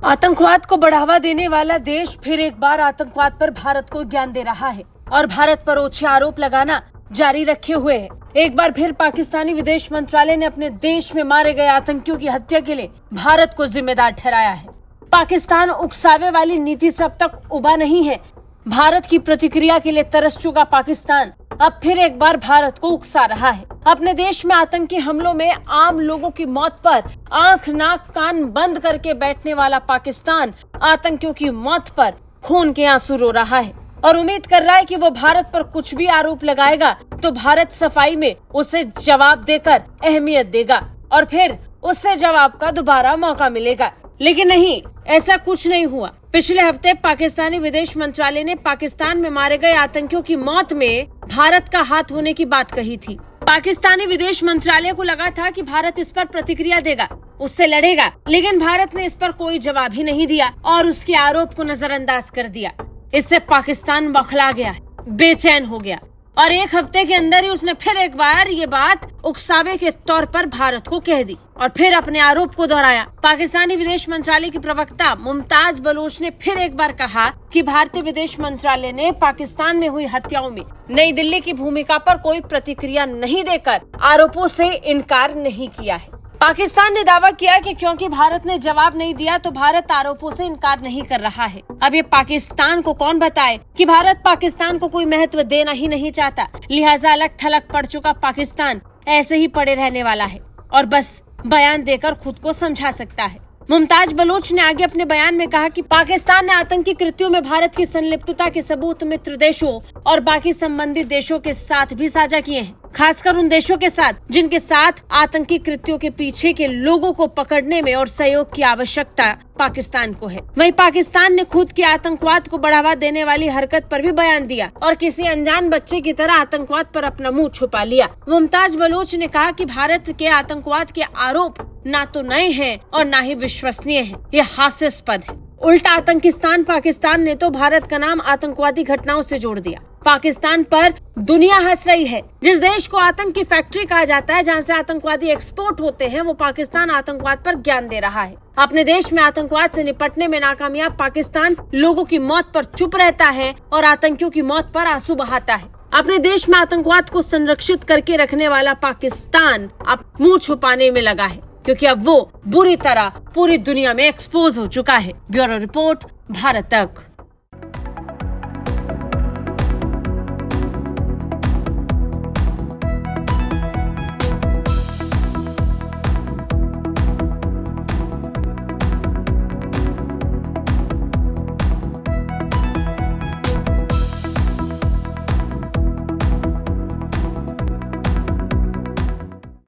आतंकवाद को बढ़ावा देने वाला देश फिर एक बार आतंकवाद पर भारत को ज्ञान दे रहा है और भारत पर ओछे आरोप लगाना जारी रखे हुए है। एक बार फिर पाकिस्तानी विदेश मंत्रालय ने अपने देश में मारे गए आतंकियों की हत्या के लिए भारत को जिम्मेदार ठहराया है। पाकिस्तान उकसावे वाली नीति से अब तक उबा नहीं है। भारत की प्रतिक्रिया के लिए तरस चुका पाकिस्तान अब फिर एक बार भारत को उकसा रहा है। अपने देश में आतंकी हमलों में आम लोगों की मौत पर आंख नाक कान बंद करके बैठने वाला पाकिस्तान आतंकियों की मौत पर खून के आंसू रो रहा है और उम्मीद कर रहा है कि वो भारत पर कुछ भी आरोप लगाएगा तो भारत सफाई में उसे जवाब देकर अहमियत देगा और फिर उससे जवाब का दोबारा मौका मिलेगा। लेकिन नहीं, ऐसा कुछ नहीं हुआ। पिछले हफ्ते पाकिस्तानी विदेश मंत्रालय ने पाकिस्तान में मारे गए आतंकियों की मौत में भारत का हाथ होने की बात कही थी। पाकिस्तानी विदेश मंत्रालय को लगा था कि भारत इस पर प्रतिक्रिया देगा, उससे लड़ेगा, लेकिन भारत ने इस पर कोई जवाब ही नहीं दिया और उसके आरोप को नजरअंदाज कर दिया। इससे पाकिस्तान बौखला गया, बेचैन हो गया और एक हफ्ते के अंदर ही उसने फिर एक बार ये बात उकसावे के तौर पर भारत को कह दी और फिर अपने आरोप को दोहराया। पाकिस्तानी विदेश मंत्रालय की प्रवक्ता मुमताज बलोच ने फिर एक बार कहा कि भारतीय विदेश मंत्रालय ने पाकिस्तान में हुई हत्याओं में नई दिल्ली की भूमिका पर कोई प्रतिक्रिया नहीं देकर आरोपों से इनकार नहीं किया है। पाकिस्तान ने दावा किया कि क्योंकि भारत ने जवाब नहीं दिया तो भारत आरोपों से इनकार नहीं कर रहा है। अब ये पाकिस्तान को कौन बताए कि भारत पाकिस्तान को कोई महत्व देना ही नहीं चाहता, लिहाजा अलग थलग पड़ चुका पाकिस्तान ऐसे ही पड़े रहने वाला है और बस बयान देकर खुद को समझा सकता है। मुमताज बलोच ने आगे अपने बयान में कहा कि पाकिस्तान ने आतंकी कृत्यों में भारत की संलिप्तता के सबूत मित्र देशों और बाकी संबंधित देशों के साथ भी साझा किए हैं, खासकर उन देशों के साथ जिनके साथ आतंकी कृत्यों के पीछे के लोगों को पकड़ने में और सहयोग की आवश्यकता पाकिस्तान को है। वहीं पाकिस्तान ने खुद के आतंकवाद को बढ़ावा देने वाली हरकत पर भी बयान दिया और किसी अनजान बच्चे की तरह आतंकवाद पर अपना मुंह छुपा लिया। मुमताज बलोच ने कहा कि भारत के आतंकवाद के आरोप ना तो नए हैं और ना ही विश्वसनीय हैं, ये हास्यास्पद है। उल्टा आतंकिस्तान पाकिस्तान ने तो भारत का नाम आतंकवादी घटनाओं से जोड़ दिया। पाकिस्तान पर दुनिया हंस रही है। जिस देश को आतंक की फैक्ट्री कहा जाता है, जहां से आतंकवादी एक्सपोर्ट होते हैं, वो पाकिस्तान आतंकवाद पर ज्ञान दे रहा है। अपने देश में आतंकवाद से निपटने में नाकामयाब पाकिस्तान लोगों की मौत पर चुप रहता है और आतंकियों की मौत पर आंसू बहाता है। अपने देश में आतंकवाद को संरक्षित करके रखने वाला पाकिस्तान अब मुंह छुपाने में लगा है, क्योंकि अब वो बुरी तरह पूरी दुनिया में एक्सपोज हो चुका है। ब्यूरो रिपोर्ट, भारत तक।